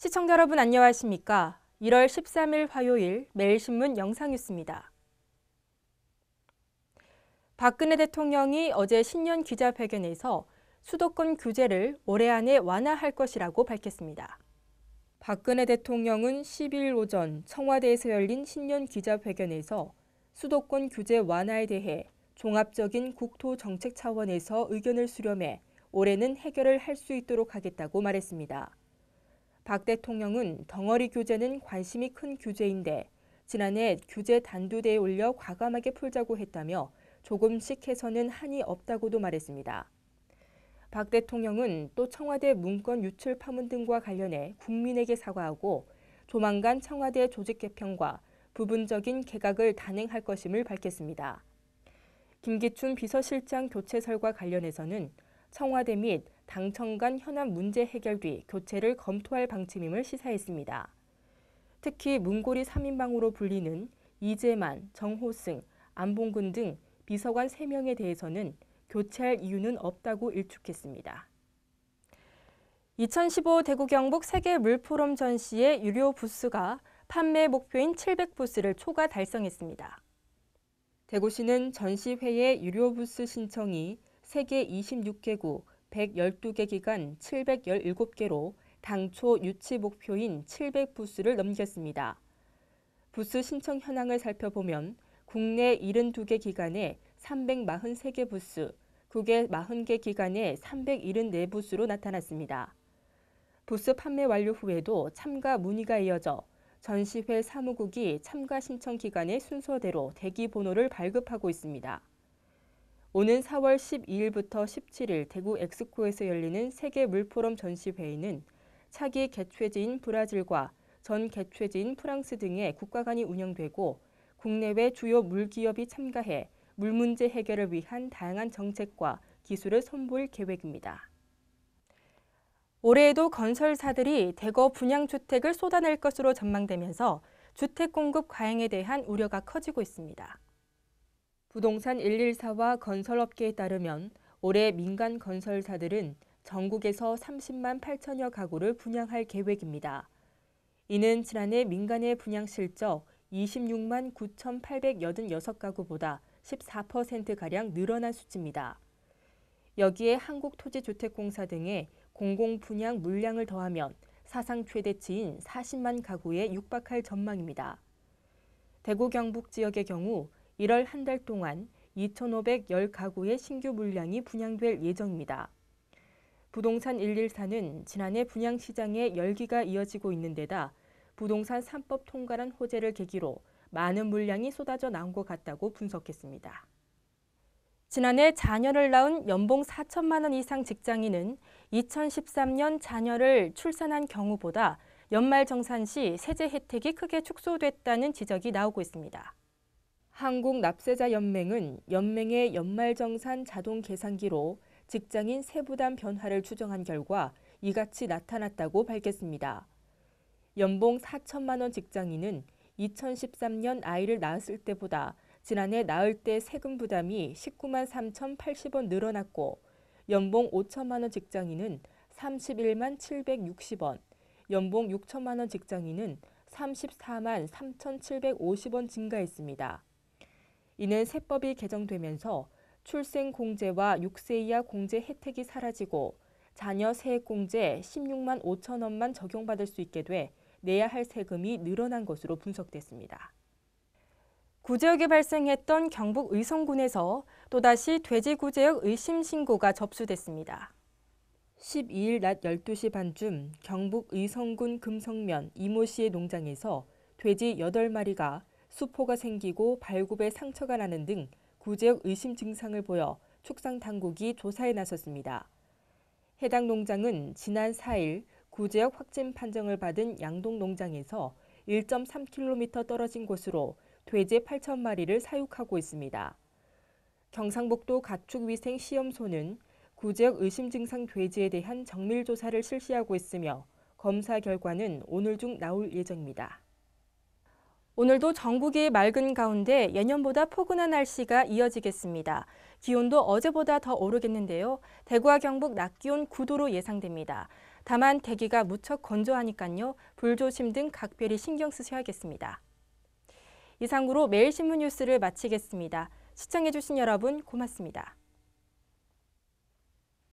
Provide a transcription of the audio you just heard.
시청자 여러분 안녕하십니까? 1월 13일 화요일 매일신문 영상뉴스입니다. 박근혜 대통령이 어제 신년 기자회견에서 수도권 규제를 올해 안에 완화할 것이라고 밝혔습니다. 박근혜 대통령은 12일 오전 청와대에서 열린 신년 기자회견에서 수도권 규제 완화에 대해 종합적인 국토정책 차원에서 의견을 수렴해 올해는 해결을 할 수 있도록 하겠다고 말했습니다. 박 대통령은 덩어리 규제는 관심이 큰 규제인데 지난해 규제 단두대에 올려 과감하게 풀자고 했다며 조금씩 해서는 한이 없다고도 말했습니다. 박 대통령은 또 청와대 문건 유출 파문 등과 관련해 국민에게 사과하고 조만간 청와대 조직 개편과 부분적인 개각을 단행할 것임을 밝혔습니다. 김기춘 비서실장 교체설과 관련해서는 청와대 및 당청 간 현안 문제 해결 뒤 교체를 검토할 방침임을 시사했습니다. 특히 문고리 3인방으로 불리는 이재만, 정호승, 안봉근 등 비서관 3명에 대해서는 교체할 이유는 없다고 일축했습니다. 2015 대구 경북 세계 물포럼 전시의 유료 부스가 판매 목표인 700부스를 초과 달성했습니다. 대구시는 전시회의 유료 부스 신청이 세계 26개국 112개 기관 717개로 당초 유치 목표인 700부스를 넘겼습니다. 부스 신청 현황을 살펴보면 국내 72개 기관에 343개 부스, 국외 40개 기관에 374부스로 나타났습니다. 부스 판매 완료 후에도 참가 문의가 이어져 전시회 사무국이 참가 신청 기관의 순서대로 대기 번호를 발급하고 있습니다. 오는 4월 12일부터 17일 대구 엑스코에서 열리는 세계 물포럼 전시회에는 차기 개최지인 브라질과 전 개최지인 프랑스 등의 국가 간이 운영되고 국내외 주요 물기업이 참가해 물 문제 해결을 위한 다양한 정책과 기술을 선보일 계획입니다. 올해에도 건설사들이 대거 분양주택을 쏟아낼 것으로 전망되면서 주택 공급 과잉에 대한 우려가 커지고 있습니다. 부동산 114와 건설업계에 따르면 올해 민간 건설사들은 전국에서 30만 8천여 가구를 분양할 계획입니다. 이는 지난해 민간의 분양 실적 26만 9,886가구보다 14%가량 늘어난 수치입니다. 여기에 한국토지주택공사 등의 공공분양 물량을 더하면 사상 최대치인 40만 가구에 육박할 전망입니다. 대구 경북 지역의 경우 1월 한 달 동안 2,510가구의 신규 물량이 분양될 예정입니다. 부동산 114는 지난해 분양시장의 열기가 이어지고 있는 데다 부동산 3법 통과란 호재를 계기로 많은 물량이 쏟아져 나온 것 같다고 분석했습니다. 지난해 자녀를 낳은 연봉 4천만 원 이상 직장인은 2013년 자녀를 출산한 경우보다 연말정산 시 세제 혜택이 크게 축소됐다는 지적이 나오고 있습니다. 한국납세자연맹은 연맹의 연말정산 자동 계산기로 직장인 세부담 변화를 추정한 결과 이같이 나타났다고 밝혔습니다. 연봉 4천만 원 직장인은 2013년 아이를 낳았을 때보다 지난해 낳을 때 세금 부담이 19만 3,080원 늘어났고 연봉 5천만 원 직장인은 31만 760원, 연봉 6천만 원 직장인은 34만 3,750원 증가했습니다. 이는 세법이 개정되면서 출생공제와 6세 이하 공제 혜택이 사라지고 자녀 세액공제 16만 5천 원만 적용받을 수 있게 돼 내야 할 세금이 늘어난 것으로 분석됐습니다. 구제역에 발생했던 경북 의성군에서 또다시 돼지 구제역 의심 신고가 접수됐습니다. 12일 낮 12시 반쯤 경북 의성군 금성면 이모 씨의 농장에서 돼지 8마리가 수포가 생기고 발굽에 상처가 나는 등 구제역 의심 증상을 보여 축산당국이 조사에 나섰습니다. 해당 농장은 지난 4일 구제역 확진 판정을 받은 양동 농장에서 1.3km 떨어진 곳으로 돼지 8,000마리를 사육하고 있습니다. 경상북도 가축위생시험소는 구제역 의심 증상 돼지에 대한 정밀 조사를 실시하고 있으며 검사 결과는 오늘 중 나올 예정입니다. 오늘도 전국이 맑은 가운데 예년보다 포근한 날씨가 이어지겠습니다. 기온도 어제보다 더 오르겠는데요. 대구와 경북 낮 기온 9도로 예상됩니다. 다만 대기가 무척 건조하니까요. 불조심 등 각별히 신경 쓰셔야겠습니다. 이상으로 매일신문 뉴스를 마치겠습니다. 시청해주신 여러분 고맙습니다.